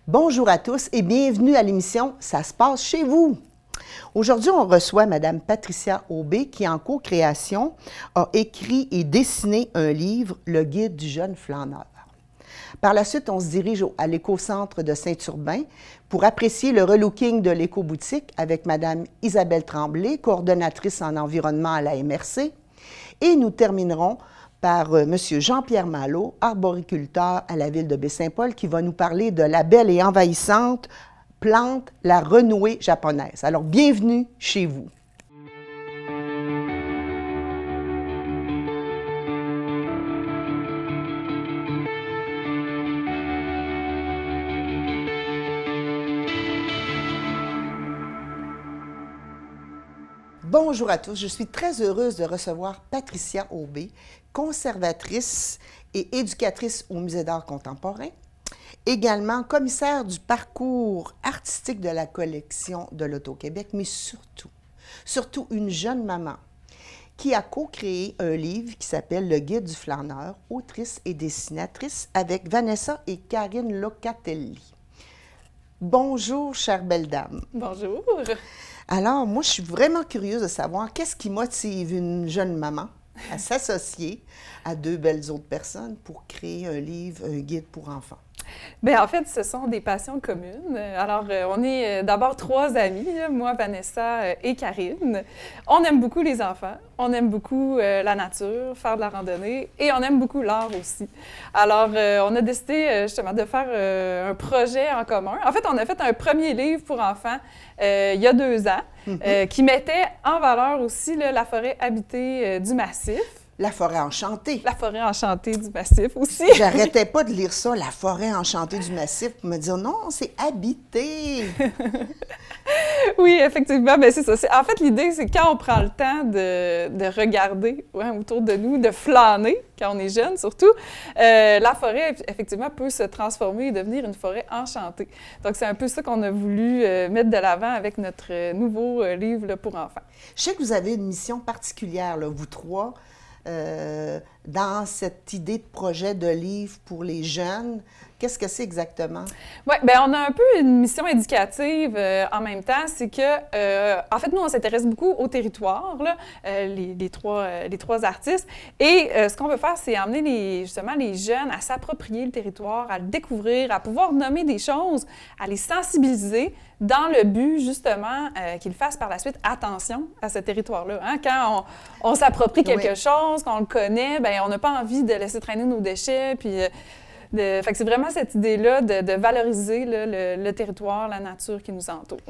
Bonjour à tous et bienvenue à l'émission « Ça se passe chez vous ». Aujourd'hui, on reçoit Mme Patricia Aubé qui, en co-création, a écrit et dessiné un livre, Le guide du jeune flâneur. Par la suite, on se dirige à l'éco-centre de Saint-Urbain pour apprécier le relooking de l'éco-boutique avec Mme Isabelle Tremblay, coordonnatrice en environnement à la MRC. Et nous terminerons par M. Jean-Pierre Malo, arboriculteur à la ville de Baie-Saint-Paul, qui va nous parler de la belle et envahissante plante, la renouée japonaise. Alors, bienvenue chez vous. Bonjour à tous, je suis très heureuse de recevoir Patricia Aubé, conservatrice et éducatrice au Musée d'art contemporain, également commissaire du parcours artistique de la collection de l'Auto-Québec, mais surtout une jeune maman qui a co-créé un livre qui s'appelle « Le guide du flâneur », autrice et dessinatrice, avec Vanessa et Karine Locatelli. Bonjour, chère belle dame. Bonjour. Alors, moi, je suis vraiment curieuse de savoir qu'est-ce qui motive une jeune maman à s'associer à deux belles autres personnes pour créer un livre, un guide pour enfants. Bien, en fait, ce sont des passions communes. Alors, on est d'abord trois amies, moi, Vanessa et Karine. On aime beaucoup les enfants, on aime beaucoup la nature, faire de la randonnée et on aime beaucoup l'art aussi. Alors, on a décidé justement de faire un projet en commun. En fait, on a fait un premier livre pour enfants il y a 2 ans qui mettait en valeur aussi la forêt habitée du Massif. La forêt enchantée. La forêt enchantée du Massif aussi. J'arrêtais pas de lire ça, la forêt enchantée du Massif, pour me dire non, c'est habité. Oui, effectivement, bien c'est ça. En fait, l'idée, c'est quand on prend le temps de regarder autour de nous, de flâner, quand on est jeune surtout, la forêt, effectivement, peut se transformer et devenir une forêt enchantée. Donc, c'est un peu ça qu'on a voulu mettre de l'avant avec notre nouveau livre là, pour enfants. Je sais que vous avez une mission particulière, là, vous trois, dans cette idée de projet de livre pour les jeunes. Qu'est-ce que c'est exactement? Oui, bien, on a un peu une mission éducative en même temps. C'est que, en fait, nous, on s'intéresse beaucoup au territoire, là, les trois artistes. Et ce qu'on veut faire, c'est emmener justement les jeunes à s'approprier le territoire, à le découvrir, à pouvoir nommer des choses, à les sensibiliser dans le but, justement, qu'ils fassent par la suite attention à ce territoire-là. Hein? Quand on s'approprie quelque chose, qu'on le connaît, bien, on n'a pas envie de laisser traîner nos déchets, puis... Fait que c'est vraiment cette idée-là de valoriser le territoire, la nature qui nous entoure.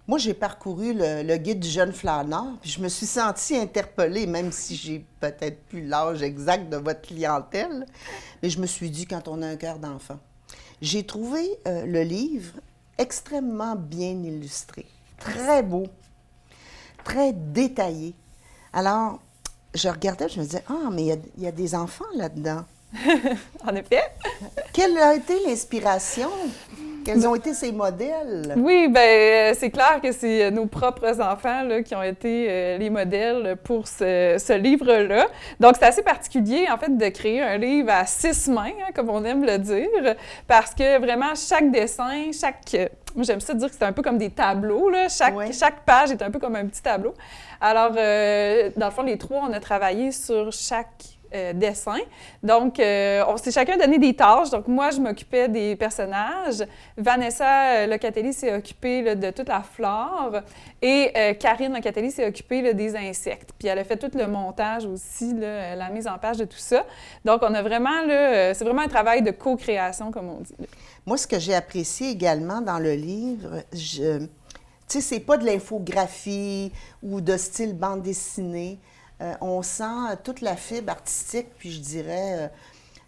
Moi, j'ai parcouru le guide du jeune flâneur, puis je me suis sentie interpellée, même si j'ai peut-être plus l'âge exact de votre clientèle, mais je me suis dit, quand on a un cœur d'enfant. J'ai trouvé le livre extrêmement bien illustré, très beau, très détaillé. Alors, je regardais, je me disais, ah, mais il y a des enfants là-dedans. En effet. Quelle a été l'inspiration? Quels ont été ces modèles? Oui, bien, c'est clair que c'est nos propres enfants là, qui ont été les modèles pour ce livre-là. Donc, c'est assez particulier, en fait, de créer un livre à 6 mains, hein, comme on aime le dire, parce que vraiment, chaque dessin, moi, j'aime ça dire que c'est un peu comme des tableaux, là. Chaque page est un peu comme un petit tableau. Alors, dans le fond, les trois, on a travaillé sur chaque dessin. Donc, on s'est chacun donné des tâches. Donc, moi, je m'occupais des personnages. Vanessa Locatelli s'est occupée là, de toute la flore. Et Karine Locatelli s'est occupée là, des insectes. Puis, elle a fait tout le montage aussi, là, la mise en page de tout ça. Donc, on a vraiment, là, c'est vraiment un travail de co-création, comme on dit. Là. Moi, ce que j'ai apprécié également dans le livre, tu sais, c'est pas de l'infographie ou de style bande dessinée. On sent toute la fibre artistique, puis je dirais,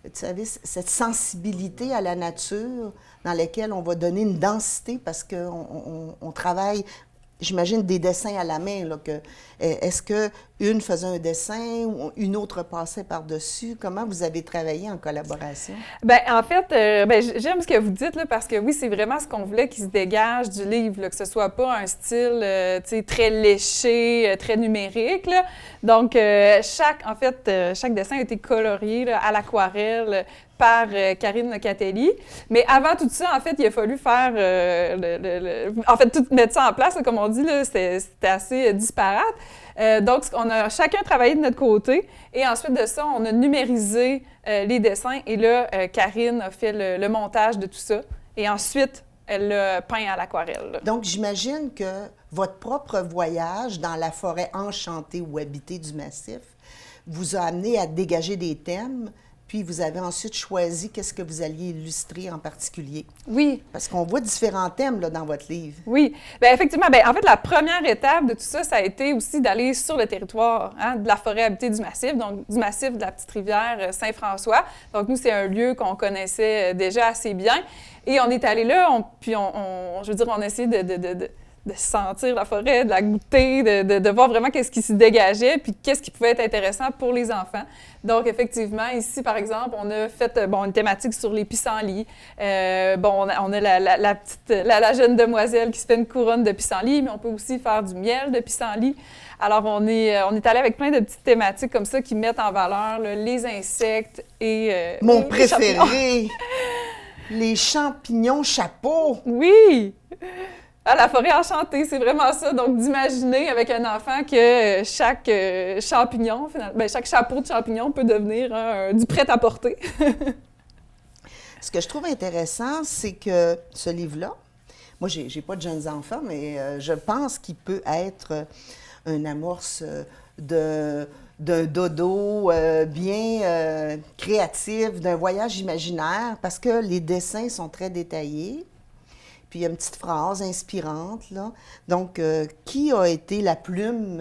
tu savez, cette sensibilité à la nature dans laquelle on va donner une densité parce qu'on travaille, j'imagine, des dessins à la main. Là, est-ce qu'une faisait un dessin ou une autre passait par-dessus? Comment vous avez travaillé en collaboration? Bien, en fait, j'aime ce que vous dites, là, parce que oui, c'est vraiment ce qu'on voulait qui se dégage du livre, là, que ce soit pas un style très léché, très numérique. Là. Donc, chaque dessin a été colorié là, à l'aquarelle, par Karine Locatelli. Mais avant tout ça, en fait, il a fallu faire, en fait, tout mettre ça en place, là, comme on dit, là, c'était assez disparate. Donc, on a chacun travaillé de notre côté et ensuite de ça, on a numérisé les dessins et là, Karine a fait le montage de tout ça et ensuite, elle l'a peint à l'aquarelle. Donc, j'imagine que votre propre voyage dans la forêt enchantée ou habitée du Massif vous a amené à dégager des thèmes, puis vous avez ensuite choisi qu'est-ce que vous alliez illustrer en particulier. Oui. Parce qu'on voit différents thèmes là, dans votre livre. Oui. Bien, effectivement, en fait, la première étape de tout ça, ça a été aussi d'aller sur le territoire de la forêt habitée du Massif, donc du Massif de la petite rivière Saint-François. Donc, nous, c'est un lieu qu'on connaissait déjà assez bien. Et on est allé là, je veux dire, on a essayé de sentir la forêt, de la goûter, de voir vraiment qu'est-ce qui s'y dégageait, puis qu'est-ce qui pouvait être intéressant pour les enfants. Donc, effectivement, ici, par exemple, on a fait une thématique sur les pissenlits. On a la jeune demoiselle qui se fait une couronne de pissenlits, mais on peut aussi faire du miel de pissenlit. Alors, on est allé avec plein de petites thématiques comme ça qui mettent en valeur là, les insectes et Mon les préféré! champignons. Les champignons chapeaux! Oui! Ah, la forêt enchantée, c'est vraiment ça. Donc, d'imaginer avec un enfant que chaque champignon, finalement, chaque chapeau de champignon peut devenir du prêt-à-porter. Ce que je trouve intéressant, c'est que ce livre-là, moi, j'ai pas de jeunes enfants, mais je pense qu'il peut être une amorce d'un dodo bien créatif, d'un voyage imaginaire, parce que les dessins sont très détaillés. Puis il y a une petite phrase inspirante, là. Donc, qui a été la plume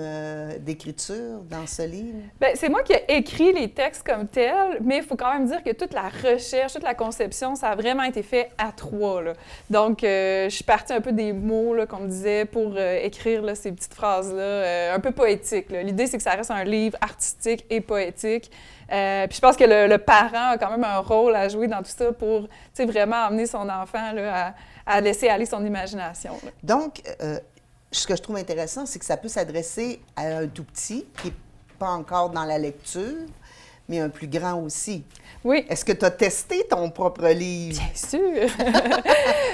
d'écriture dans ce livre? Bien, c'est moi qui ai écrit les textes comme tels, mais il faut quand même dire que toute la recherche, toute la conception, ça a vraiment été fait à trois, là. Donc, je suis partie un peu des mots, là, qu'on me disait, pour écrire là, ces petites phrases-là, un peu poétiques. Là. L'idée, c'est que ça reste un livre artistique et poétique. Puis je pense que le parent a quand même un rôle à jouer dans tout ça pour vraiment amener son enfant là, à laisser aller son imagination. Là. Donc, ce que je trouve intéressant, c'est que ça peut s'adresser à un tout petit qui n'est pas encore dans la lecture, mais un plus grand aussi. Oui. Est-ce que tu as testé ton propre livre? Bien sûr!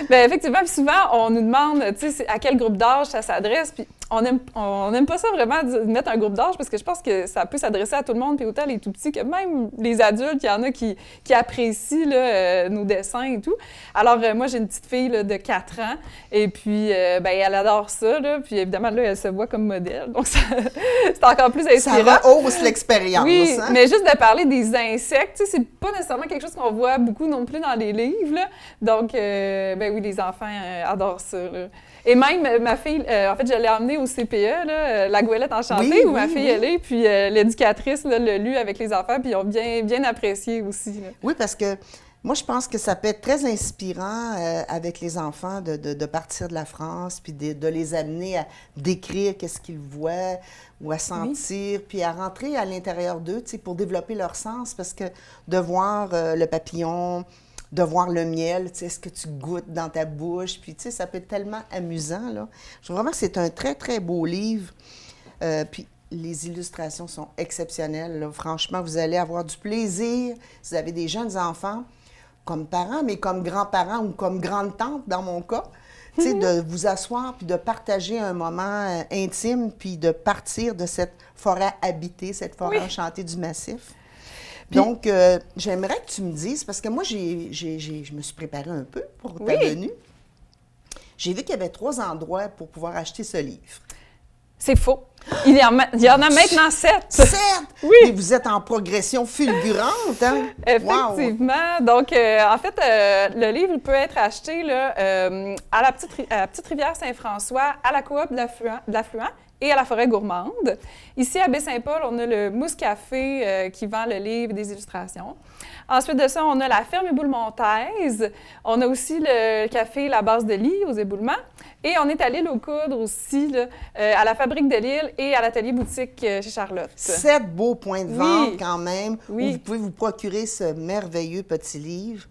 Bien, effectivement, puis souvent, on nous demande, à quel groupe d'âge ça s'adresse, puis on n'aime pas ça vraiment de mettre un groupe d'âge parce que je pense que ça peut s'adresser à tout le monde, puis autant les tout-petits que même les adultes, il y en a qui apprécient là, nos dessins et tout. Alors, moi, j'ai une petite fille là, de 4 ans, et puis, elle adore ça, là, puis évidemment, là, elle se voit comme modèle, donc c'est encore plus inspirant. Ça rehausse l'expérience, oui, hein? mais juste de parler des insectes, c'est pas nécessairement quelque chose qu'on voit beaucoup non plus dans les livres, là. Donc, oui, les enfants adorent ça, là. Et même, ma fille, en fait, je l'ai emmenée au CPE, là, La Goélette enchantée, où ma fille elle est, puis l'éducatrice l'a lu avec les enfants, puis ils ont bien apprécié aussi. Là. Oui, parce que moi, je pense que ça peut être très inspirant avec les enfants de partir de la France, puis de les amener à décrire qu'est-ce qu'ils voient ou à sentir, puis à rentrer à l'intérieur d'eux, pour développer leur sens, parce que de voir le papillon, de voir le miel, est-ce que tu goûtes dans ta bouche, puis ça peut être tellement amusant, là. Je trouve vraiment que c'est un très, très beau livre, puis les illustrations sont exceptionnelles, là. Franchement, vous allez avoir du plaisir, si vous avez des jeunes enfants, comme parents, mais comme grands-parents ou comme grande-tante, dans mon cas, de vous asseoir puis de partager un moment intime puis de partir de cette forêt habitée, cette forêt enchantée du Massif. Puis, donc, j'aimerais que tu me dises, parce que moi, je me suis préparée un peu pour ta venue. J'ai vu qu'il y avait 3 endroits pour pouvoir acheter ce livre. C'est faux. Il y en a maintenant 7. 7? Oui. Et vous êtes en progression fulgurante, hein? Effectivement. Wow. Donc, en fait, le livre peut être acheté là, à la petite rivière Saint-François, à la coop de l'Affluent et à la forêt gourmande. Ici, à Baie-Saint-Paul, on a le Mousse Café qui vend le livre et des illustrations. Ensuite de ça, on a la ferme Éboule-Montaise. On a aussi le café La Base de Lit aux Éboulements. Et on est à l'île aux Coudres aussi, là, à la fabrique de l'île et à l'atelier boutique chez Charlotte. 7 beaux points de vente quand même, où vous pouvez vous procurer ce merveilleux petit livre.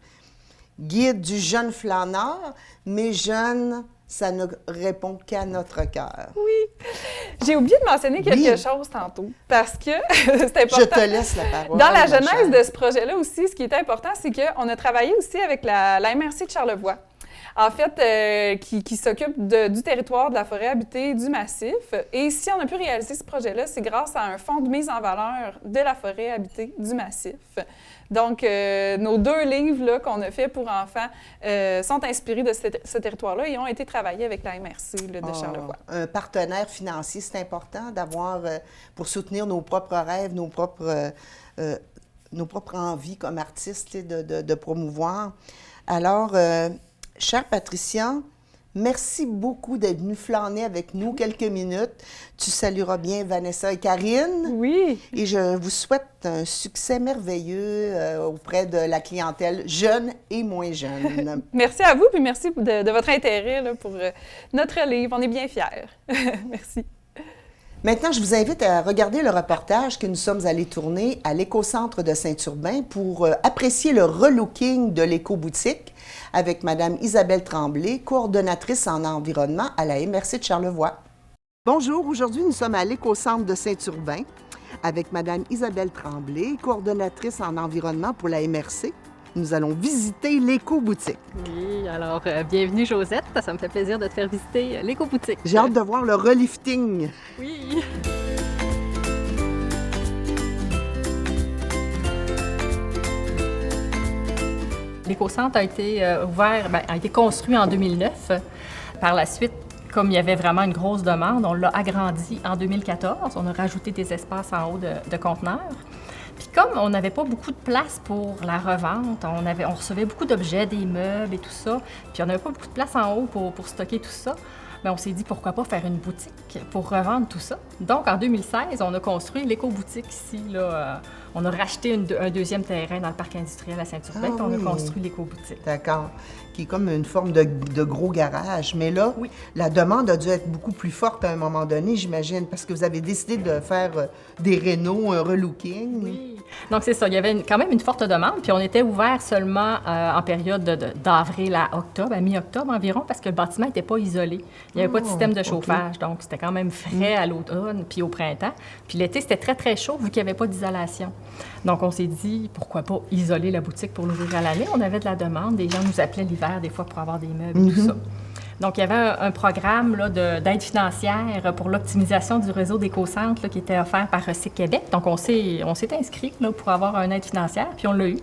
Guide du jeune flâneur, mais jeune, ça ne répond qu'à notre cœur. Oui. J'ai oublié de mentionner quelque Oui. chose tantôt, parce que c'est important. Je te laisse la parole. Dans la ma genèse chère. de ce projet-là aussi, ce qui était important, c'est qu'on a travaillé aussi avec la MRC de Charlevoix, en fait, qui s'occupe du territoire de la forêt habitée du massif. Et si on a pu réaliser ce projet-là, c'est grâce à un fonds de mise en valeur de la forêt habitée du massif. Donc, nos 2 livres là, qu'on a fait pour enfants sont inspirés de ce territoire-là et ont été travaillés avec la MRC là, de Charlevoix. Un partenaire financier, c'est important d'avoir, pour soutenir nos propres rêves, nos propres envies comme artistes, de promouvoir. Alors, chère Patricia, merci beaucoup d'être venue flâner avec nous quelques minutes. Tu salueras bien Vanessa et Karine. Oui. Et je vous souhaite un succès merveilleux auprès de la clientèle jeune et moins jeune. Merci à vous, puis merci de votre intérêt là, pour notre livre. On est bien fiers. Merci. Maintenant, je vous invite à regarder le reportage que nous sommes allés tourner à l'Écocentre de Saint-Urbain pour apprécier le relooking de l'éco-boutique avec Mme Isabelle Tremblay, coordonnatrice en environnement à la MRC de Charlevoix. Bonjour, aujourd'hui nous sommes à l'Écocentre de Saint-Urbain avec Mme Isabelle Tremblay, coordonnatrice en environnement pour la MRC. Nous allons visiter l'éco-boutique. Oui, alors bienvenue Josette, ça me fait plaisir de te faire visiter l'éco-boutique. J'ai hâte de voir le relifting. Oui. L'éco-centre a été a été construit en 2009. Par la suite, comme il y avait vraiment une grosse demande, on l'a agrandi en 2014. On a rajouté des espaces en haut de conteneurs. Puis comme on n'avait pas beaucoup de place pour la revente, on recevait beaucoup d'objets, des meubles et tout ça, puis on n'avait pas beaucoup de place en haut pour stocker tout ça, bien, on s'est dit pourquoi pas faire une boutique pour revendre tout ça. Donc en 2016, on a construit l'éco-boutique ici. Là, on a racheté un 2e terrain dans le parc industriel à Saint-Urbain, puis on a construit l'éco-boutique. D'accord. Qui est comme une forme de gros garage. Mais là, Oui. la demande a dû être beaucoup plus forte à un moment donné, j'imagine, parce que vous avez décidé de faire des rénaux, un relooking. Oui. Donc, c'est ça. Il y avait quand même une forte demande. Puis, on était ouvert seulement en période d'avril à octobre, à mi-octobre environ, parce que le bâtiment n'était pas isolé. Il n'y avait pas de système de chauffage. OK. Donc, c'était quand même frais à l'automne puis au printemps. Puis, l'été, c'était très, très chaud vu qu'il n'y avait pas d'isolation. Donc, on s'est dit, pourquoi pas isoler la boutique pour l'ouvrir à l'année? On avait de la demande. Des gens nous appelaient l'hiver, des fois, pour avoir des meubles et tout ça. Donc, il y avait un programme là, d'aide financière pour l'optimisation du réseau d'éco-centres là, qui était offert par Recyc Québec. Donc, on s'est inscrit là, pour avoir une aide financière, puis on l'a eu.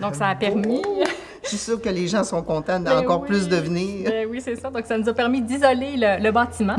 Donc, ça a permis... Je suis sûre que les gens sont contents Ben d'encore oui. plus de venir. Ben oui, c'est ça. Donc, ça nous a permis d'isoler le bâtiment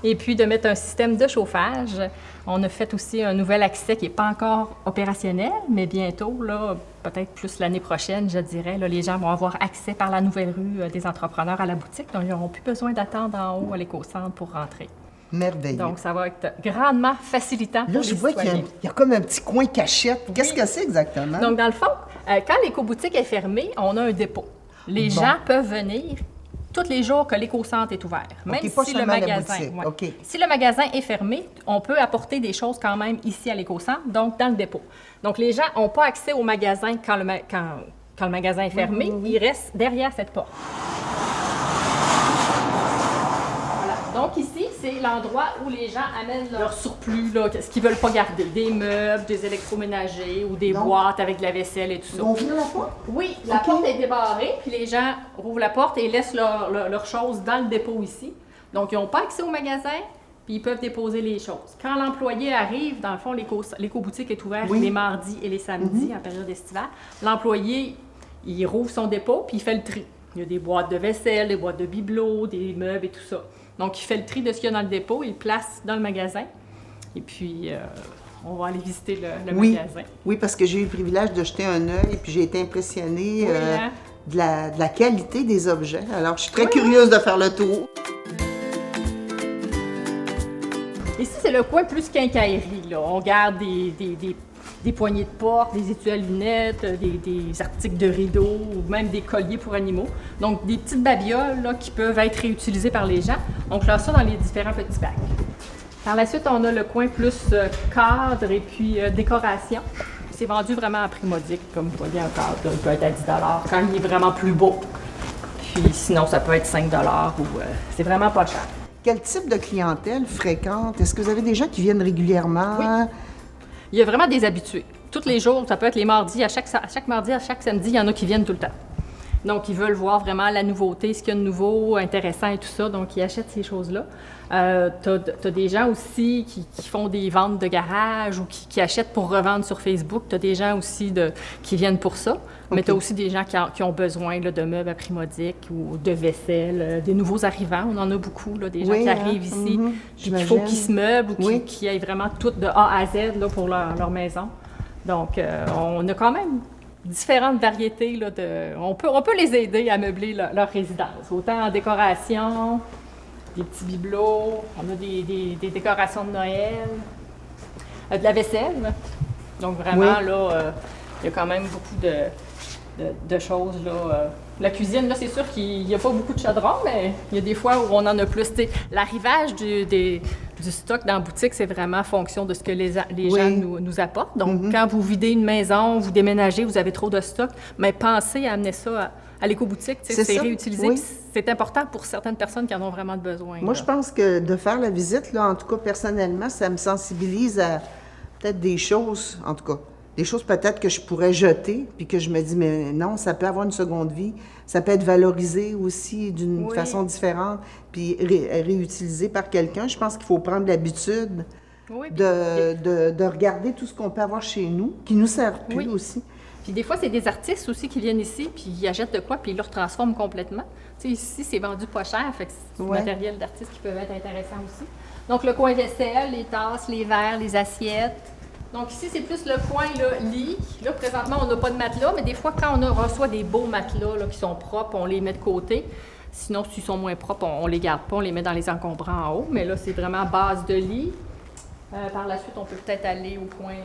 et puis de mettre un système de chauffage. On a fait aussi un nouvel accès qui n'est pas encore opérationnel, mais bientôt, là, peut-être plus l'année prochaine, je dirais, là, les gens vont avoir accès par la nouvelle rue des entrepreneurs à la boutique. Donc, ils n'auront plus besoin d'attendre en haut à l'éco-centre pour rentrer. Merveilleux. Donc, ça va être grandement facilitant pour Là, les je vois qu'il citoyens. y a comme un petit coin cachette. Qu'est-ce que c'est exactement? Donc, dans le fond, quand l'éco-boutique est fermée, on a un dépôt. Les Bon. gens peuvent venir tous les jours que l'éco-centre est ouvert, même OK, pas si le seulement la magasin. boutique. Ouais. OK. Si le magasin est fermé, on peut apporter des choses quand même ici à l'éco-centre, donc dans le dépôt. Donc, les gens n'ont pas accès au magasin quand le magasin est fermé. Ils restent derrière cette porte. Voilà. Donc, ici, c'est l'endroit où les gens amènent leur surplus, là, ce qu'ils ne veulent pas garder. Des meubles, des électroménagers ou des Donc, boîtes avec de la vaisselle et tout ça. Ils vont ouvrir la porte? Oui, la porte est débarrée, puis les gens rouvrent la porte et laissent leurs choses dans le dépôt ici. Donc, ils n'ont pas accès au magasin, puis ils peuvent déposer les choses. Quand l'employé arrive, dans le fond, l'éco-boutique est ouverte les mardis et les samedis en période estivale. L'employé, il rouvre son dépôt, puis il fait le tri. Il y a des boîtes de vaisselle, des boîtes de bibelots, des meubles et tout ça. Donc, il fait le tri de ce qu'il y a dans le dépôt, il le place dans le magasin. Et puis, on va aller visiter le magasin. Oui, parce que j'ai eu le privilège de jeter un œil, puis j'ai été impressionnée Oui, hein? de la qualité des objets. Alors, je suis très curieuse de faire le tour. Ici, c'est le coin plus quincaillerie, là. On garde des poignées de porte, des étuis à lunettes, des articles de rideaux ou même des colliers pour animaux. Donc, des petites babioles là, qui peuvent être réutilisées par les gens. On classe ça dans les différents petits bacs. Par la suite, on a le coin plus cadre et puis décoration. C'est vendu vraiment à prix modique, comme vous voyez, un cadre, là, il peut être à 10 quand il est vraiment plus beau. Puis sinon, ça peut être 5 ou c'est vraiment pas cher. Quel type de clientèle fréquente? Est-ce que vous avez des gens qui viennent régulièrement? Oui. Il y a vraiment des habitués. Tous les jours, ça peut être les mardis, à chaque mardi, à chaque samedi, il y en a qui viennent tout le temps. Donc, ils veulent voir vraiment la nouveauté, ce qu'il y a de nouveau, intéressant et tout ça. Donc, ils achètent ces choses-là. Tu as des gens aussi qui font des ventes de garage ou qui achètent pour revendre sur Facebook. Tu as des gens aussi qui viennent pour ça. Mais tu as aussi des gens qui ont besoin là, de meubles à prix modique ou de vaisselle, des nouveaux arrivants. On en a beaucoup, là, des gens qui arrivent ici, qu'il faut qu'ils se meublent ou qui aient vraiment tout de A à Z là, pour leur maison. Donc, on a quand même différentes variétés. Là, on peut les aider à meubler leur résidence, autant en décoration, des petits bibelots, on a des décorations de Noël, de la vaisselle. Donc, vraiment, là, il y a quand même beaucoup de choses. Là. La cuisine, là, c'est sûr qu'il n'y a pas beaucoup de chaudron, mais il y a des fois où on en a plus. L'arrivage du stock dans la boutique, c'est vraiment en fonction de ce que les gens nous apportent. Donc, quand vous videz une maison, vous déménagez, vous avez trop de stock, mais pensez à amener ça à l'éco-boutique. C'est réutilisé. Oui. C'est important pour certaines personnes qui en ont vraiment besoin. Moi, je pense que de faire la visite, là, en tout cas, personnellement, ça me sensibilise à peut-être des choses, en tout cas, des choses peut-être que je pourrais jeter, puis que je me dis, mais non, ça peut avoir une seconde vie, ça peut être valorisé aussi d'une façon différente, puis réutilisé par quelqu'un. Je pense qu'il faut prendre l'habitude de regarder tout ce qu'on peut avoir chez nous, qui nous sert plus aussi. Puis des fois, c'est des artistes aussi qui viennent ici, puis ils achètent de quoi, puis ils le retransforment complètement. Tu sais, ici, c'est vendu pas cher, fait que c'est du matériel d'artistes qui peuvent être intéressant aussi. Donc, le coin vaisselle, les tasses, les verres, les assiettes. Donc ici, c'est plus le coin là, lit. Là, présentement, on n'a pas de matelas, mais des fois, quand on reçoit des beaux matelas là, qui sont propres, on les met de côté. Sinon, s'ils sont moins propres, on les garde pas, on les met dans les encombrants en haut. Mais là, c'est vraiment base de lit. Par la suite, on peut peut-être aller au coin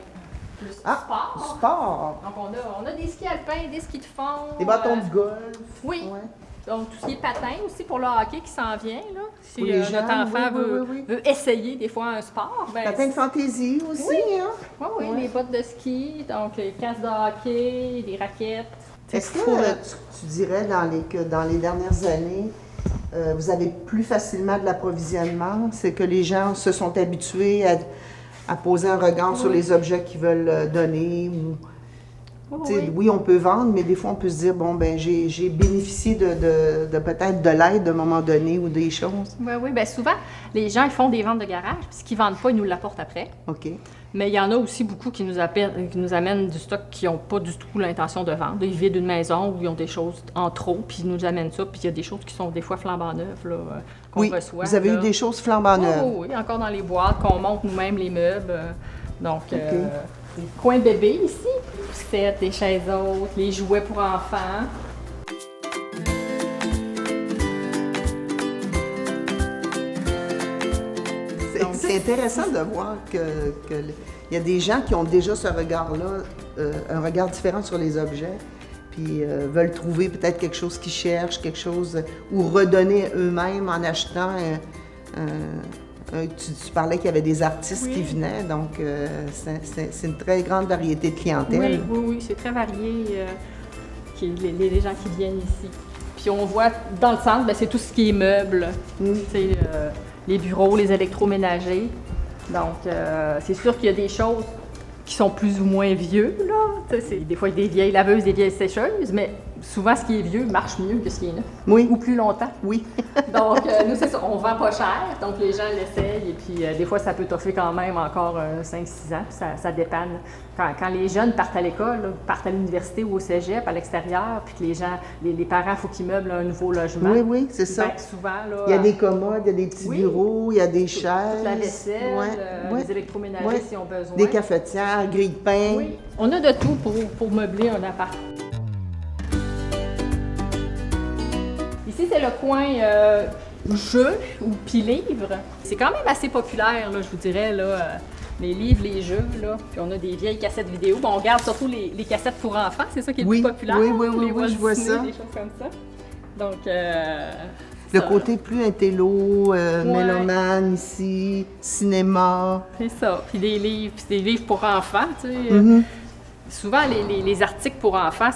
plus sport. Donc, on a des skis alpins, des skis de fond. Des bâtons de golf. Oui. Ouais. Donc, tout ce qui est patin aussi pour le hockey qui s'en vient. Là. Si notre enfant veut essayer des fois un sport. Patin de fantaisie aussi. Oui, les bottes de ski, donc les casques de hockey, des raquettes. Est-ce que tu dirais que dans les dernières années, vous avez plus facilement de l'approvisionnement? C'est que les gens se sont habitués à poser un regard sur les objets qu'ils veulent donner ou... Oui, on peut vendre, mais des fois, on peut se dire, bon, ben j'ai bénéficié de peut-être de l'aide à un moment donné ou des choses. Oui, bien souvent, les gens, ils font des ventes de garage, puis ce qu'ils ne vendent pas, ils nous l'apportent après. OK. Mais il y en a aussi beaucoup qui nous amènent du stock qui n'ont pas du tout l'intention de vendre. Ils vident une maison où ils ont des choses en trop, puis ils nous amènent ça, puis il y a des choses qui sont des fois flambant neuves, là, qu'on reçoit. Vous avez eu des choses flambant neuves? Oui, encore dans les boîtes, qu'on monte nous-mêmes les meubles. Donc, les coins bébés ici, les poussettes, les chaises hautes, les jouets pour enfants. C'est intéressant de voir qu'il y a des gens qui ont déjà ce regard-là, un regard différent sur les objets, puis veulent trouver peut-être quelque chose qu'ils cherchent, quelque chose, ou redonner eux-mêmes en achetant tu parlais qu'il y avait des artistes qui venaient, donc c'est une très grande variété de clientèle. Oui, c'est très varié, les gens qui viennent ici. Puis on voit, dans le centre, c'est tout ce qui est meubles, les bureaux, les électroménagers. Donc, c'est sûr qu'il y a des choses qui sont plus ou moins vieux, là. Des fois, il y a des vieilles laveuses, des vieilles sécheuses, mais souvent, ce qui est vieux marche mieux que ce qui est neuf. Oui. Ou plus longtemps. Oui. Donc, nous, c'est ça, on vend pas cher, donc les gens l'essayent, et puis des fois, ça peut toffer quand même encore 5-6 ans, ça dépanne. Quand les jeunes partent à l'école, partent à l'université ou au cégep, à l'extérieur, puis que les gens, les parents, il faut qu'ils meublent un nouveau logement. Oui, c'est ça. Souvent, là, il y a des commodes, il y a des petits bureaux, il y a des chaises. Toute la vaisselle, les électroménagers s'ils ont besoin. Des cafetières, grille de pain. Oui, on a de tout pour meubler un appart. Ici, c'est le coin jeux ou puis livres. C'est quand même assez populaire, là, je vous dirais, là, les livres, les jeux, là. Puis on a des vieilles cassettes vidéo. Bon, on regarde surtout les cassettes pour enfants, c'est ça qui est le plus populaire. Oui, je vois ça. Des choses comme ça. Donc, le côté plus intello, mélomane ici, cinéma. C'est ça. Puis des livres pour enfants, tu sais. Souvent, les articles pour enfants,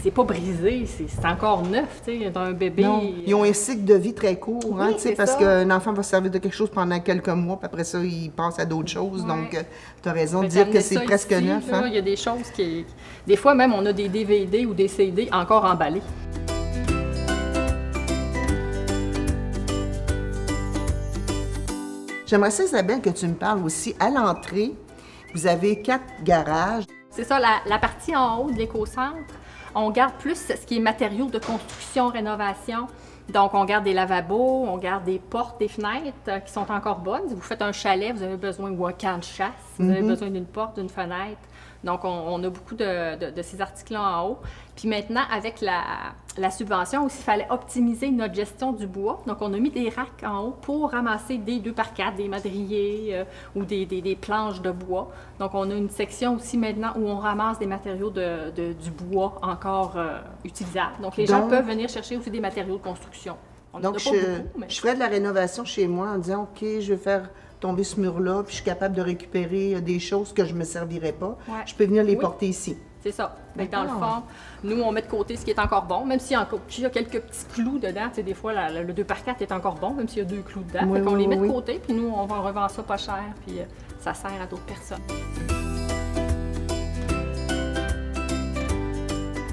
c'est pas brisé, c'est encore neuf, tu sais, un bébé. Non, ils ont un cycle de vie très court, hein, Oui, tu sais, parce qu'un enfant va se servir de quelque chose pendant quelques mois, puis après ça, il passe à d'autres choses. Ouais. Donc, tu as raison de dire que c'est presque ici, neuf. Là, hein? il y a des choses qui... Des fois, même, on a des DVD ou des CD encore emballés. J'aimerais ça, Isabelle, que tu me parles aussi. À l'entrée, vous avez 4 garages. C'est ça, la partie en haut de l'éco-centre, on garde plus ce qui est matériaux de construction, rénovation. Donc, on garde des lavabos, on garde des portes, des fenêtres qui sont encore bonnes. Si vous faites un chalet, vous avez besoin d'un camp de chasse, vous avez besoin d'une porte, d'une fenêtre. Donc, on a beaucoup de ces articles-là en haut. Puis maintenant, avec la subvention aussi, il fallait optimiser notre gestion du bois. Donc, on a mis des racks en haut pour ramasser des 2x4, des madriers ou des planches de bois. Donc, on a une section aussi maintenant où on ramasse des matériaux du bois encore utilisables. Donc, les gens peuvent venir chercher aussi des matériaux de construction. Donc, je ferais de la rénovation chez moi en disant, OK, je vais faire tomber ce mur-là, puis je suis capable de récupérer des choses que je ne me servirais pas. Ouais. Je peux venir les porter ici. C'est ça. Dans le fond, nous, on met de côté ce qui est encore bon, même s'il y a quelques petits clous dedans. Tu sais, des fois, le 2x4 est encore bon, même s'il y a 2 clous dedans. Oui, on les met de côté, puis nous, on va revendre ça pas cher, puis ça sert à d'autres personnes.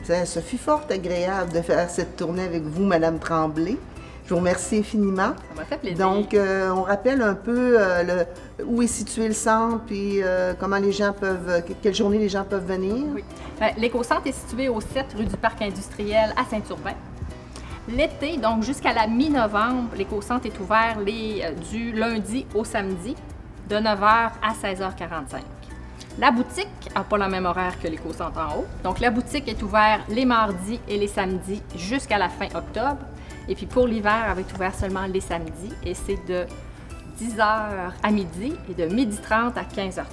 Ça fut fort agréable de faire cette tournée avec vous, Madame Tremblay. Je vous remercie infiniment. Ça m'a fait plaisir. Donc, on rappelle un peu où est situé le centre, puis comment les gens peuvent, quelle journée les gens peuvent venir. Oui. L'éco-centre est situé au 7 rue du Parc industriel à Saint-Urbain. L'été, donc jusqu'à la mi-novembre, l'éco-centre est ouvert du lundi au samedi, de 9h à 16h45. La boutique n'a pas le même horaire que l'éco-centre en haut. Donc, la boutique est ouverte les mardis et les samedis jusqu'à la fin octobre. Et puis pour l'hiver, elle va être ouverte seulement les samedis et c'est de 10h à midi et de 12h30 à 15h30.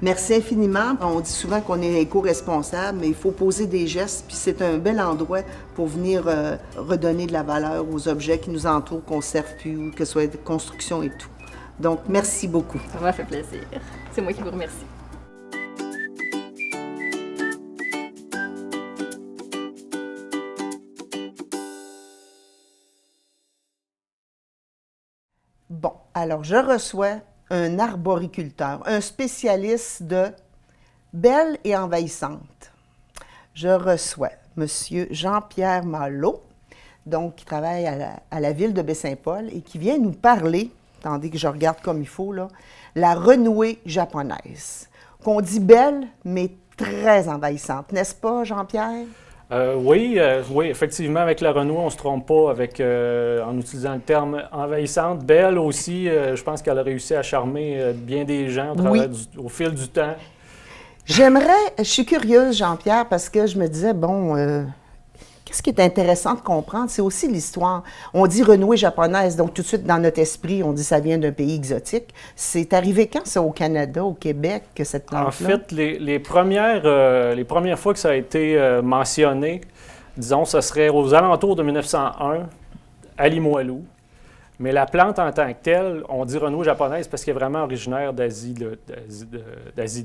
Merci infiniment. On dit souvent qu'on est éco-responsable, mais il faut poser des gestes, puis c'est un bel endroit pour venir redonner de la valeur aux objets qui nous entourent, qu'on ne serve plus, que ce soit de construction et tout. Donc, merci beaucoup. Ça m'a fait plaisir. C'est moi qui vous remercie. Bon, alors je reçois un arboriculteur, un spécialiste de belle et envahissante. Je reçois M. Jean-Pierre Malo, donc qui travaille à la ville de Baie-Saint-Paul et qui vient nous parler, attendez que je regarde comme il faut, là, la renouée japonaise, qu'on dit belle, mais très envahissante. N'est-ce pas, Jean-Pierre? Oui, effectivement, avec la renouée, on ne se trompe pas en utilisant le terme envahissante. Belle aussi, je pense qu'elle a réussi à charmer bien des gens au fil du temps. Je suis curieuse, Jean-Pierre, parce que je me disais, bon, qu'est-ce qui est intéressant de comprendre? C'est aussi l'histoire. On dit renouée japonaise, donc tout de suite dans notre esprit, on dit ça vient d'un pays exotique. C'est arrivé quand, ça, au Canada, au Québec, que cette plante-là? En fait, les premières fois que ça a été mentionné, disons, ce serait aux alentours de 1901, à Limoilou. Mais la plante en tant que telle, on dit renouée japonaise parce qu'elle est vraiment originaire d'Asie de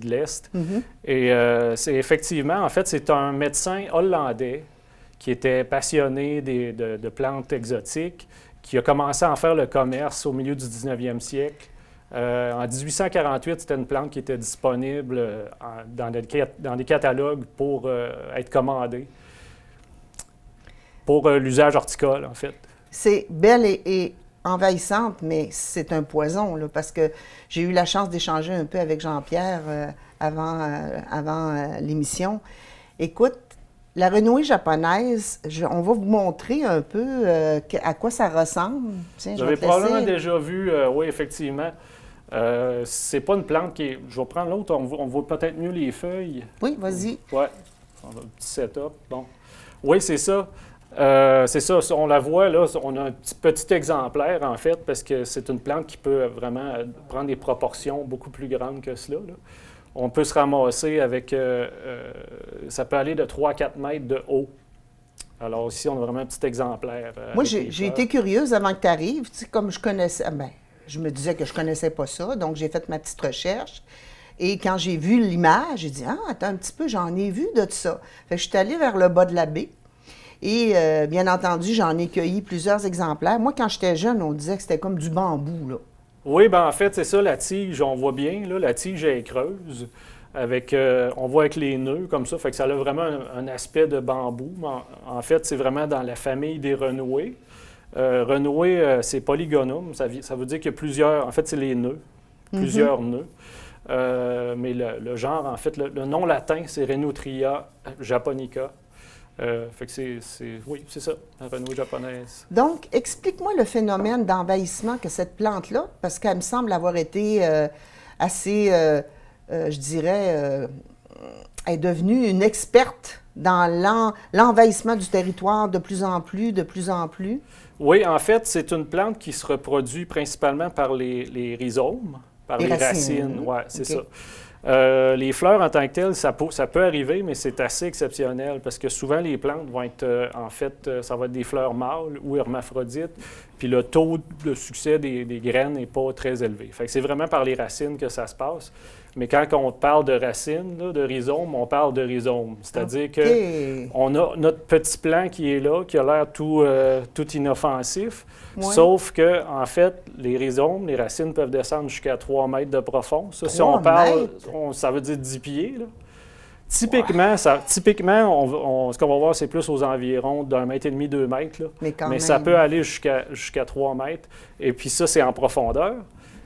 l'Est. Mm-hmm. Et c'est effectivement, en fait, c'est un médecin hollandais qui était passionné de plantes exotiques, qui a commencé à en faire le commerce au milieu du 19e siècle. En 1848, c'était une plante qui était disponible dans des catalogues pour être commandée, pour l'usage horticole, en fait. C'est belle et envahissante, mais c'est un poison, là, parce que j'ai eu la chance d'échanger un peu avec Jean-Pierre avant l'émission. Écoute, la renouée japonaise, on va vous montrer un peu à quoi ça ressemble. Tiens, vous avez probablement déjà vu, oui, effectivement. C'est pas une plante qui est... Je vais prendre l'autre, on voit peut-être mieux les feuilles. Oui, vas-y. Oui, on a un petit setup. Bon. Oui, c'est ça. On la voit, là, on a un petit exemplaire, en fait, parce que c'est une plante qui peut vraiment prendre des proportions beaucoup plus grandes que cela, là. On peut se ramasser avec, ça peut aller de 3-4 mètres de haut. Alors ici, on a vraiment un petit exemplaire. Moi, j'ai été curieuse avant que tu arrives. Tu sais, comme je connaissais, je me disais que je connaissais pas ça, donc j'ai fait ma petite recherche. Et quand j'ai vu l'image, j'ai dit « Ah, attends un petit peu, j'en ai vu de ça. » Fait que je suis allée vers le bas de la baie. Et bien entendu, j'en ai cueilli plusieurs exemplaires. Moi, quand j'étais jeune, on disait que c'était comme du bambou, là. Oui, bien en fait, c'est ça, la tige, on voit bien, là, la tige est creuse. Avec, on voit avec les nœuds comme ça, fait que ça a vraiment un aspect de bambou. En fait, c'est vraiment dans la famille des renouées. Renouée, c'est Polygonum, ça veut dire qu'il y a plusieurs, en fait, c'est les nœuds, plusieurs nœuds. Mais le genre, en fait, le nom latin, c'est Renotria japonica. Fait que oui, c'est ça, la renouée japonaise. Donc, explique-moi le phénomène d'envahissement que cette plante-là, parce qu'elle me semble avoir été assez, je dirais, est devenue une experte dans l'envahissement du territoire de plus en plus, de plus en plus. Oui, en fait, c'est une plante qui se reproduit principalement par les rhizomes, par les racines. Oui, c'est ça. Les fleurs en tant que telles, ça peut arriver, mais c'est assez exceptionnel parce que souvent, les plantes vont être, en fait, ça va être des fleurs mâles ou hermaphrodites, puis le taux de succès des graines n'est pas très élevé. Fait que c'est vraiment par les racines que ça se passe. Mais quand on parle de racines, là, de rhizomes, on parle de rhizomes. C'est-à-dire qu'on a notre petit plant qui est là, qui a l'air tout inoffensif, sauf que, en fait, les rhizomes, les racines peuvent descendre jusqu'à 3 mètres de profond. Ça, si on parle, ça veut dire 10 pieds. Là. Typiquement, ce qu'on va voir, c'est plus aux environs d'1,5 mètre, 2 mètres. Là. Mais ça peut aller jusqu'à 3 mètres. Et puis ça, c'est en profondeur.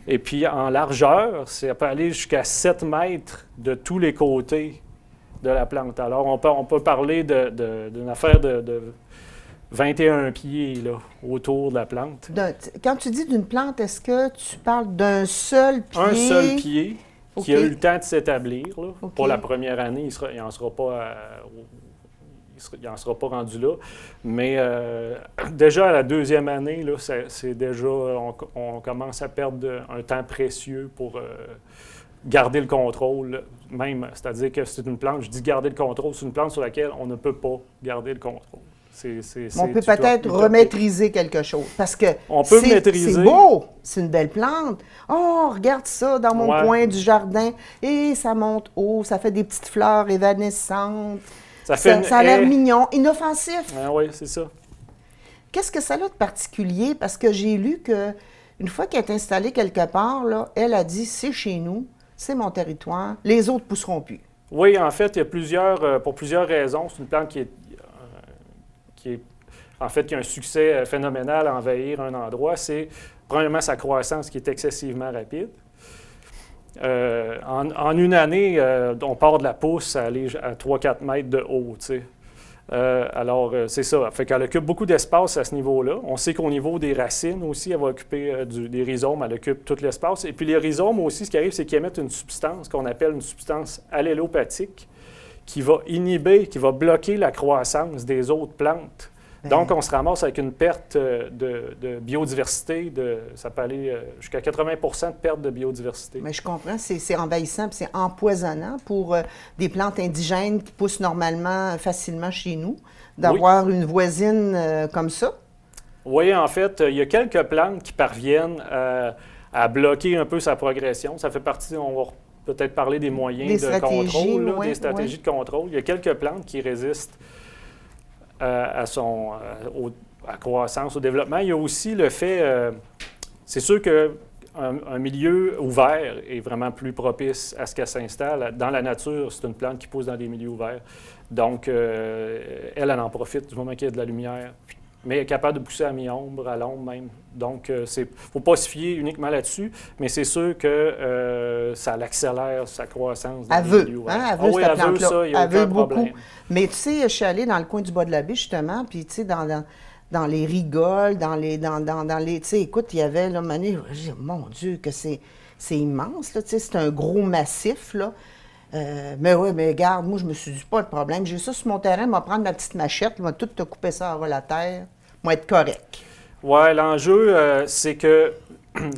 Et puis en largeur, ça peut aller jusqu'à 7 mètres de tous les côtés de la plante. Alors, on peut parler d'une affaire de 21 pieds là, autour de la plante. Quand tu dis d'une plante, est-ce que tu parles d'un seul pied? Un seul pied qui a eu le temps de s'établir. Pour la première année, il n'en sera pas... il n'en sera pas rendu là. Mais déjà à la deuxième année, là, c'est déjà, on commence à perdre un temps précieux pour garder le contrôle. Même, c'est-à-dire que c'est une plante, je dis garder le contrôle, c'est une plante sur laquelle on ne peut pas garder le contrôle. On peut peut-être remaîtriser quelque chose. Parce que c'est beau, c'est une belle plante. Oh, regarde ça dans mon coin du jardin. Et ça monte haut, ça fait des petites fleurs évanescentes. Ça a l'air mignon, inoffensif. Ah oui, c'est ça. Qu'est-ce que ça a de particulier? Parce que j'ai lu qu'une fois qu'elle est installée quelque part, là, elle a dit « c'est chez nous, c'est mon territoire, les autres ne pousseront plus ». Oui, en fait, il y a pour plusieurs raisons. C'est une plante qui a un succès phénoménal à envahir un endroit. C'est, premièrement, sa croissance qui est excessivement rapide. En une année, on part de la pousse à aller à 3-4 mètres de haut, tu sais. Alors, c'est ça. Fait qu'elle occupe beaucoup d'espace à ce niveau-là. On sait qu'au niveau des racines aussi, elle va occuper des rhizomes, elle occupe tout l'espace. Et puis les rhizomes aussi, ce qui arrive, c'est qu'ils émettent une substance qu'on appelle une substance allélopathique qui va inhiber, qui va bloquer la croissance des autres plantes. Donc, on se ramasse avec une perte de biodiversité, ça peut aller jusqu'à 80 % de perte de biodiversité. Mais je comprends, c'est envahissant, puis c'est empoisonnant pour des plantes indigènes qui poussent normalement facilement chez nous, d'avoir une voisine comme ça. Oui, en fait, il y a quelques plantes qui parviennent à bloquer un peu sa progression. Ça fait partie, on va peut-être parler des moyens de contrôle, des stratégies de contrôle. Il y a quelques plantes qui résistent à croissance, au développement. Il y a aussi le fait, c'est sûr qu'un milieu ouvert est vraiment plus propice à ce qu'elle s'installe. Dans la nature, c'est une plante qui pousse dans des milieux ouverts. Donc, elle en profite du moment qu'il y a de la lumière, mais elle est capable de pousser à mi-ombre, à l'ombre même. Donc, il ne faut pas se fier uniquement là-dessus, mais c'est sûr que ça l'accélère, sa croissance dans les milieux ouverts. Elle veut, cette plante-là. Ça, il n'y a aucun problème. Mais tu sais, je suis allée dans le coin du bas de la baie, justement, puis tu sais, dans les rigoles, dans les tu sais, écoute, il y avait, là, mon Dieu, que c'est immense, là, tu sais, c'est un gros massif, là. Mais oui, mais regarde, moi, je me suis dit, pas de problème. J'ai ça sur mon terrain, je vais prendre ma petite machette, je vais tout te couper ça à la terre, je vais être correct. Oui, l'enjeu, c'est que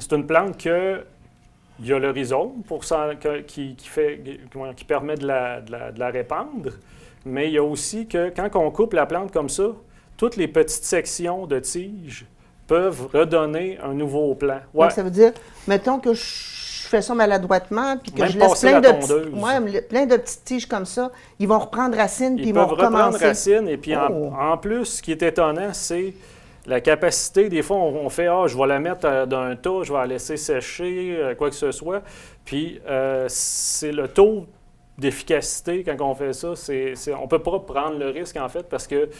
c'est une plante il y a le rhizome qui permet de la répandre, mais il y a aussi que quand on coupe la plante comme ça, toutes les petites sections de tiges peuvent redonner un nouveau plant. Donc, ça veut dire, mettons que je fais ça maladroitement, puis que Même je laisse passer plein la de, tondeuse. plein de petites tiges comme ça, ils vont reprendre racine, puis Ils ils vont peuvent reprendre recommencer. racine. Et puis, Oh. en plus, ce qui est étonnant, c'est la capacité. Des fois, on fait « Ah, je vais la mettre dans un tas, je vais la laisser sécher, quoi que ce soit. » Puis, c'est le taux d'efficacité quand on fait ça. On ne peut pas prendre le risque, en fait, parce que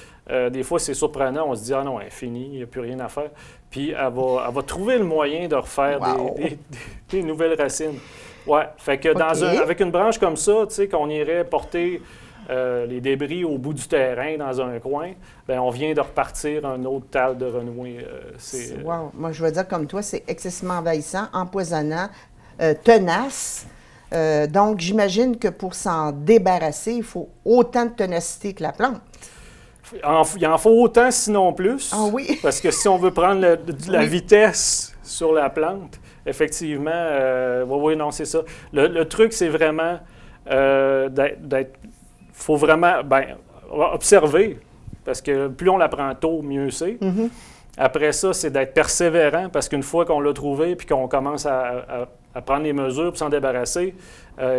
des fois, c'est surprenant. On se dit « Ah non, elle est finie, il n'y a plus rien à faire. » Puis, elle va trouver le moyen de refaire Wow. des nouvelles racines. Ouais, fait que avec une branche comme ça, tu sais, qu'on irait porter les débris au bout du terrain dans un coin, bien, on vient de repartir un autre tal de renouer. Wow. Moi, je veux dire, comme toi, c'est excessivement envahissant, empoisonnant, tenace. Donc, j'imagine que pour s'en débarrasser, il faut autant de ténacité que la plante. Il en faut autant, sinon plus. Ah oui? Parce que si on veut prendre la vitesse sur la plante, effectivement, oui, non, c'est ça. Le truc, c'est vraiment faut vraiment observer, parce que plus on la prend tôt, mieux c'est. Mm-hmm. Après ça, c'est d'être persévérant, parce qu'une fois qu'on l'a trouvé puis qu'on commence à prendre les mesures pour s'en débarrasser,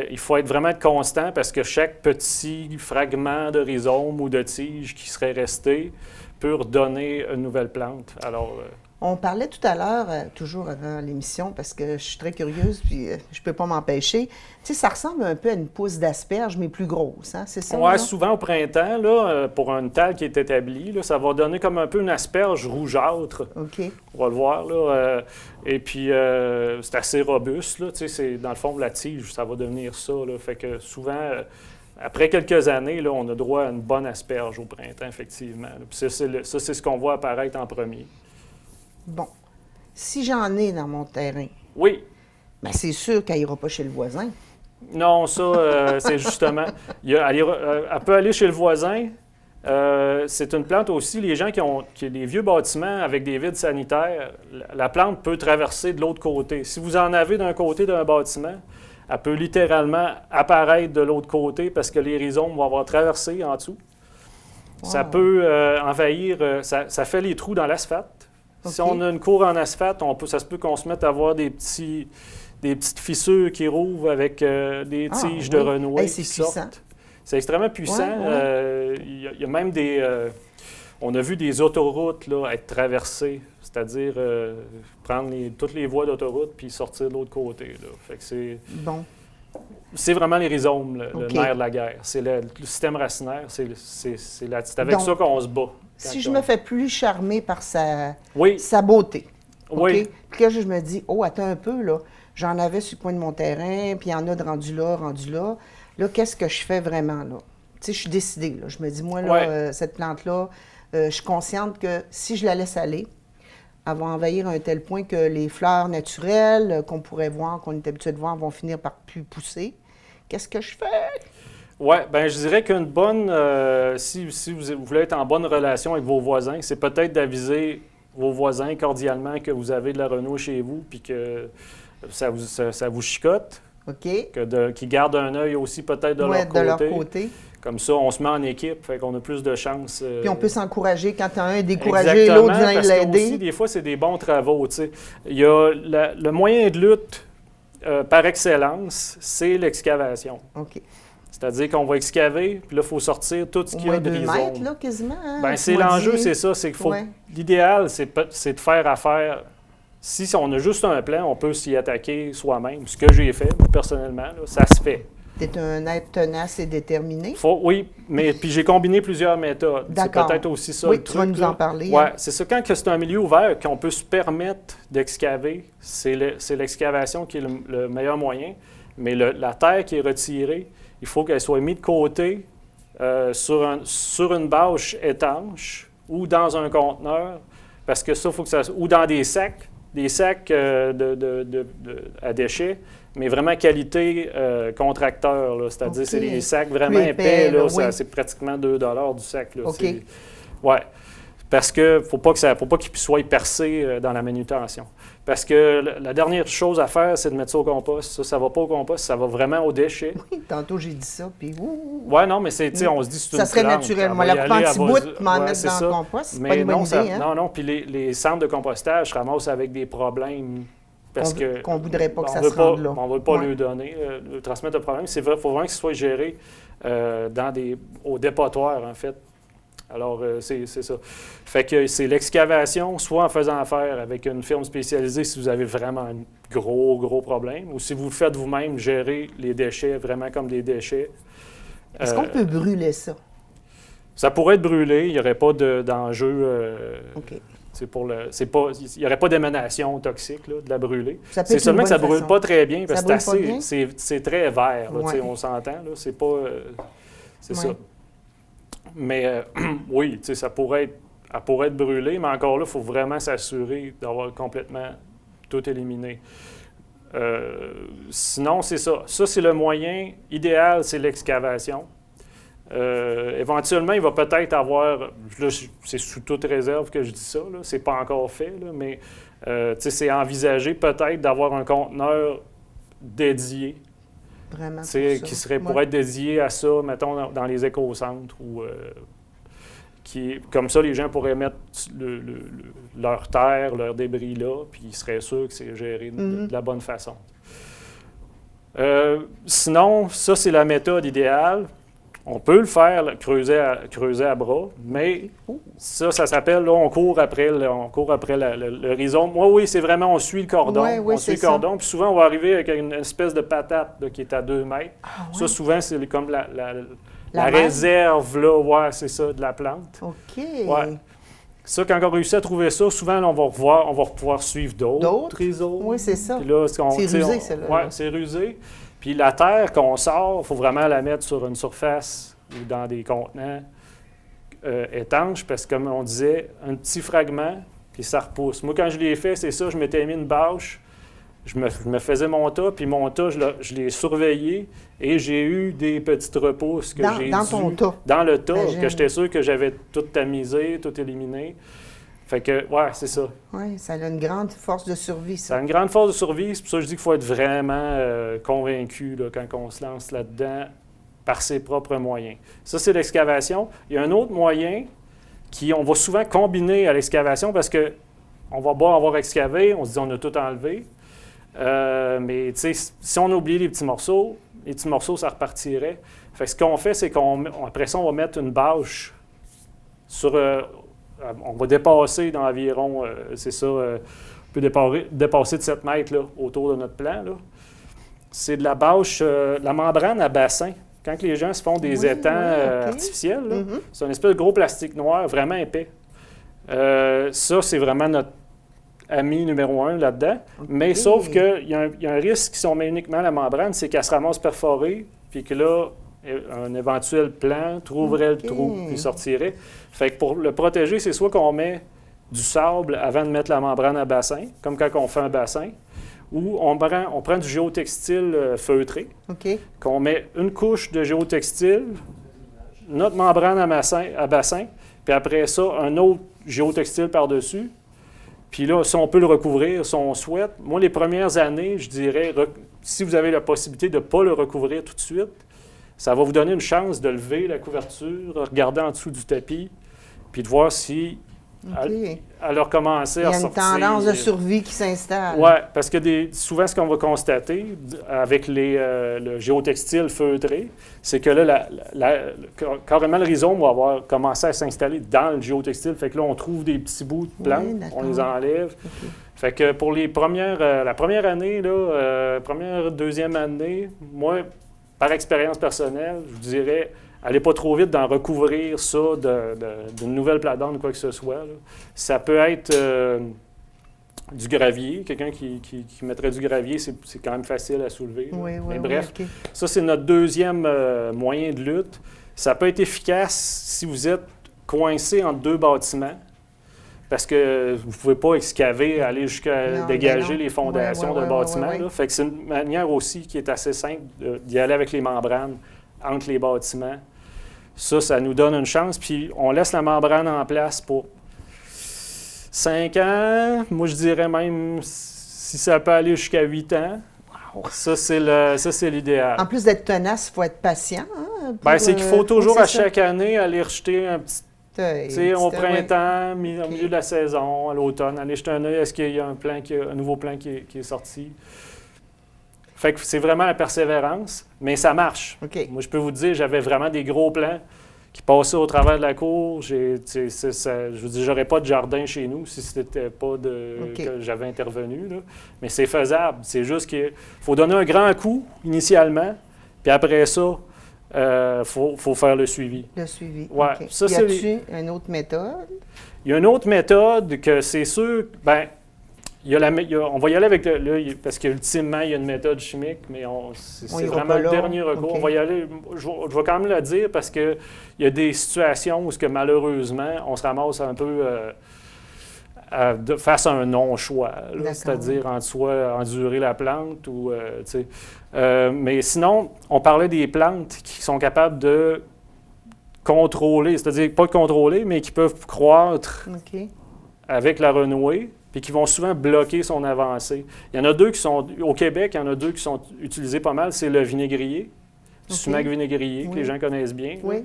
il faut vraiment être constant, parce que chaque petit fragment de rhizome ou de tige qui serait resté peut redonner une nouvelle plante. Alors, on parlait tout à l'heure, toujours avant l'émission, parce que je suis très curieuse, puis je peux pas m'empêcher. Tu sais, ça ressemble un peu à une pousse d'asperge, mais plus grosse, hein? C'est ça? Oui, souvent au printemps, là, pour une talle qui est établie, là, ça va donner comme un peu une asperge rougeâtre. OK. On va le voir, là. Et puis, c'est assez robuste, là. Tu sais, c'est, dans le fond, la tige, ça va devenir ça, là. Fait que souvent, après quelques années, là, on a droit à une bonne asperge au printemps, effectivement. Puis ça, c'est ce qu'on voit apparaître en premier. Bon. Si j'en ai dans mon terrain, Oui. bien, c'est sûr qu'elle n'ira pas chez le voisin. Non, ça, c'est justement... elle peut aller chez le voisin. C'est une plante aussi, les gens qui ont des vieux bâtiments avec des vides sanitaires, la plante peut traverser de l'autre côté. Si vous en avez d'un côté d'un bâtiment, elle peut littéralement apparaître de l'autre côté parce que les rhizomes vont avoir traversé en dessous. Wow. Ça peut envahir, ça fait les trous dans l'asphalte. Okay. Si on a une cour en asphalte, ça se peut qu'on se mette à avoir des petites fissures qui rouvrent avec des tiges de renouer qui sortent. C'est extrêmement puissant. Il y a même on a vu des autoroutes là, être traversées, c'est-à-dire prendre toutes les voies d'autoroute puis sortir de l'autre côté. Là. Fait que c'est vraiment les rhizomes, le nerf de la guerre. C'est le système racinaire, c'est avec ça qu'on se bat. Si je me fais plus charmer par sa beauté, oui. Puis là, je me dis, oh, attends un peu, là, j'en avais sur le coin de mon terrain, puis il y en a de rendu là. Là, qu'est-ce que je fais vraiment, là? Tu sais, je suis décidée, là. Je me dis, moi, là, cette plante-là, je suis consciente que si je la laisse aller, elle va envahir à un tel point que les fleurs naturelles qu'on pourrait voir, qu'on est habitué de voir, vont finir par plus pousser. Qu'est-ce que je fais? Oui, bien, je dirais qu'une bonne, si vous voulez être en bonne relation avec vos voisins, c'est peut-être d'aviser vos voisins cordialement que vous avez de la renouée chez vous puis que ça vous chicote. OK. Qu'ils gardent un œil aussi peut-être de leur côté. Comme ça, on se met en équipe, fait qu'on a plus de chances. Puis on peut s'encourager quand un est découragé, l'autre vient l'aider. Parce que des fois, c'est des bons travaux. Tu sais. Il y a le moyen de lutte par excellence, c'est l'excavation. OK. C'est-à-dire qu'on va excaver, puis là, il faut sortir tout ce qu'il y a de rhizome. 2 mètres, là, quasiment. Hein, bien, c'est l'enjeu, c'est ça. C'est qu'il faut. L'idéal, c'est de faire affaire. Si on a juste un plan, on peut s'y attaquer soi-même. Ce que j'ai fait, personnellement, là, ça se fait. Tu es un être tenace et déterminé? Oui, mais puis j'ai combiné plusieurs méthodes. D'accord. C'est peut-être aussi ça le truc. Tu vas nous en parler. Oui, hein? C'est ça. Quand c'est un milieu ouvert, qu'on peut se permettre d'excaver, c'est l'excavation qui est le meilleur moyen. Mais la terre qui est retirée, il faut qu'elle soit mise de côté sur une bâche étanche ou dans un conteneur, parce que ça, il faut que ça... Ou dans des sacs à déchets, mais vraiment qualité contracteur, là, c'est-à-dire c'est des sacs vraiment épais, là, c'est pratiquement 2 $ du sac. Là, ouais, parce que faut pas qu'il soit percé dans la manutention. Parce que la dernière chose à faire, c'est de mettre ça au compost. Ça va pas au compost, ça va vraiment aux déchets. Oui, tantôt j'ai dit ça, puis ouais, non, mais on se dit c'est une plante. Ça serait naturel. Moi, la prendre un petit bout, m'en mettre dans le compost, c'est pas une bonne idée. Non, puis les centres de compostage se ramassent avec des problèmes parce qu'on ne voudrait pas que ça se rende là. On ne veut pas lui donner, lui transmettre le problème. Il faut vraiment que ce soit géré au dépotoir, en fait. Alors, c'est ça. Fait que c'est l'excavation, soit en faisant affaire avec une firme spécialisée si vous avez vraiment un gros problème, ou si vous le faites vous-même, gérer les déchets vraiment comme des déchets. Est-ce qu'on peut brûler ça? Ça pourrait être brûlé, il n'y aurait pas d'enjeu. OK. Il n'y aurait pas d'émanation toxique là, de la brûler. C'est seulement que ça ne brûle pas très bien parce que c'est très vert. Là, ouais. On s'entend, là, c'est pas. C'est ça. Mais oui, ça pourrait être brûlé, mais encore là, il faut vraiment s'assurer d'avoir complètement tout éliminé. Sinon, c'est ça. Ça, c'est le moyen idéal, c'est l'excavation. Éventuellement, il va peut-être avoir, là, c'est sous toute réserve que je dis ça, là, c'est pas encore fait, là, mais c'est envisagé peut-être d'avoir un conteneur dédié. Vraiment Qui serait pour être dédié à ça, mettons, dans les écocentres ou comme ça, les gens pourraient mettre leur terre, leur débris là, puis ils seraient sûrs que c'est géré de la bonne façon. Sinon, ça, c'est la méthode idéale. On peut le faire, creuser à bras, mais ça s'appelle, là, on court après le rhizome. Oui, c'est vraiment, on suit le cordon. On suit le cordon, puis souvent, on va arriver avec une espèce de patate là, qui est à 2 mètres. Ça, souvent, c'est comme la réserve, là, c'est ça, de la plante. OK. Ouais. Ça, quand on réussit à trouver ça, souvent, là, on va pouvoir suivre d'autres rhizomes. Oui, c'est ça. Là, c'est rusé, celle-là. Oui, c'est rusé. Puis la terre qu'on sort, il faut vraiment la mettre sur une surface ou dans des contenants étanches, parce que comme on disait, un petit fragment, puis ça repousse. Moi, quand je l'ai fait, c'est ça, je m'étais mis une bâche, je me faisais mon tas, puis mon tas, je l'ai surveillé, et j'ai eu des petites repousses que j'ai dans ton tas? Dans le tas, que j'étais sûr que j'avais tout tamisé, tout éliminé. Fait que, c'est ça. Oui, ça a une grande force de survie, ça. Ça a une grande force de survie. C'est pour ça que je dis qu'il faut être vraiment convaincu là, quand on se lance là-dedans par ses propres moyens. Ça, c'est l'excavation. Il y a un autre moyen on va souvent combiner à l'excavation parce qu'on va avoir excavé, on se dit on a tout enlevé. Mais tu sais, si on oublie les petits morceaux, ça repartirait. Fait que ce qu'on fait, c'est qu'après ça, on va mettre une bâche sur... on va dépasser d'environ, on peut dépasser de 7 mètres là, autour de notre plan. Là. C'est de la bâche, la membrane à bassin. Quand les gens se font des étangs artificiels, là, c'est un espèce de gros plastique noir vraiment épais. Ça, c'est vraiment notre ami numéro 1 là-dedans. Mais sauf qu'il y a un risque si on met uniquement la membrane, c'est qu'elle se ramasse perforée, puis que là, un éventuel plan trouverait le trou et sortirait. Fait que pour le protéger, c'est soit qu'on met du sable avant de mettre la membrane à bassin, comme quand on fait un bassin, ou on prend du géotextile feutré, qu'on met une couche de géotextile, notre membrane à bassin, puis après ça, un autre géotextile par-dessus. Puis là, si on peut le recouvrir, si on souhaite. Moi, les premières années, je dirais, si vous avez la possibilité de ne pas le recouvrir tout de suite, ça va vous donner une chance de lever la couverture, regarder en dessous du tapis, puis de voir si elle a recommencé à sortir. Il y a une tendance de survie qui s'installe. Oui, parce que souvent, ce qu'on va constater avec le géotextile feutré, c'est que là, carrément, le rhizome va avoir commencé à s'installer dans le géotextile. Fait que là, on trouve des petits bouts de plantes, on les enlève. Fait que pour la première année, deuxième année, moi, par expérience personnelle, je vous dirais, allez pas trop vite d'en recouvrir ça d'une nouvelle plate-d'âne ou quoi que ce soit. Là. Ça peut être du gravier. Quelqu'un qui mettrait du gravier, c'est quand même facile à soulever. Mais bref, ça, c'est notre deuxième moyen de lutte. Ça peut être efficace si vous êtes coincé entre 2 bâtiments. Parce que vous ne pouvez pas excaver, aller jusqu'à dégager les fondations d'un bâtiment. Là. Fait que c'est une manière aussi qui est assez simple d'y aller avec les membranes entre les bâtiments. Ça nous donne une chance. Puis on laisse la membrane en place pour 5 ans. Moi, je dirais même si ça peut aller jusqu'à 8 ans. Wow. Ça, c'est l'idéal. En plus d'être tenace, il faut être patient. C'est qu'il faut toujours à chaque année aller rejeter un œil. Tu sais, au Oui. printemps, au OK. milieu de la saison, à l'automne, aller jeter un œil, est-ce qu'il y a un nouveau plan qui est sorti? Fait que c'est vraiment la persévérance, mais ça marche. OK. Moi, je peux vous dire, j'avais vraiment des gros plans qui passaient au travers de la cour. Je vous dis, j'aurais pas de jardin chez nous si c'était pas OK. que j'avais intervenu, là. Mais c'est faisable. C'est juste qu'il faut donner un grand coup initialement, puis après ça, faut faire le suivi. Le suivi. Ouais, OK. ça, Y c'est a-t-il une autre méthode? Il y a une autre méthode que c'est sûr, on va y aller avec parce qu'ultimement, il y a une méthode chimique, mais c'est ira vraiment pas le là. dernier recours. OK. On va y aller, je vais quand même le dire parce qu'il y a des situations où malheureusement, on se ramasse un peu face à un non-choix, là, D'accord. c'est-à-dire entre soit endurer la plante ou, tu sais. Mais sinon, on parlait des plantes qui sont capables de contrôler, c'est-à-dire pas de contrôler, mais qui peuvent croître OK. avec la renouée, puis qui vont souvent bloquer son avancée. Il y en a deux qui sont, au Québec, il y en a deux qui sont utilisés pas mal, c'est le vinaigrier, OK. sumac vinaigrier, que Oui. les gens connaissent bien. Oui.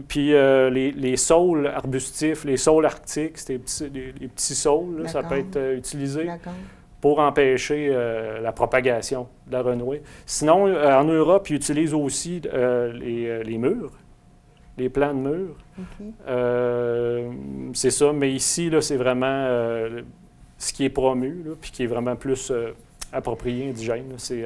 Puis les saules arbustifs, les saules arctiques, c'est les petits saules, là, ça peut D'accord. être utilisé D'accord. pour empêcher la propagation de la renouée. Sinon, en Europe, ils utilisent aussi les murs, les plants de murs. OK. C'est ça, mais ici, là, c'est vraiment ce qui est promu, là, puis qui est vraiment plus approprié, indigène, là, c'est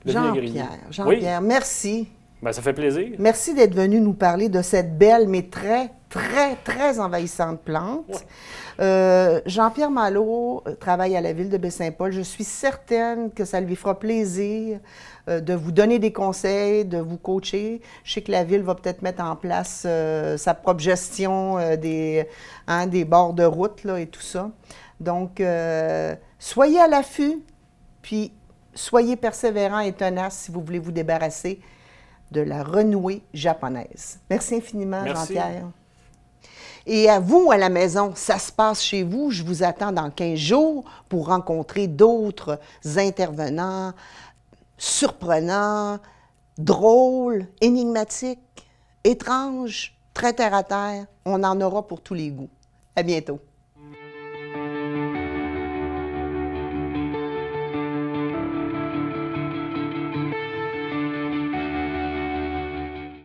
le vinaigrier. Jean-Pierre, merci. Ben, ça fait plaisir. Merci d'être venu nous parler de cette belle, mais très, très, très envahissante plante. Jean-Pierre Malo travaille à la ville de Baie-Saint-Paul. Je suis certaine que ça lui fera plaisir de vous donner des conseils, de vous coacher. Je sais que la ville va peut-être mettre en place sa propre gestion des bords de route là, et tout ça. Donc, soyez à l'affût, puis soyez persévérants et tenaces si vous voulez vous débarrasser de la renouée japonaise. Merci infiniment, Merci. Jean-Pierre. Et à vous, à la maison, ça se passe chez vous. Je vous attends dans 15 jours pour rencontrer d'autres intervenants surprenants, drôles, énigmatiques, étranges, très terre à terre. On en aura pour tous les goûts. À bientôt.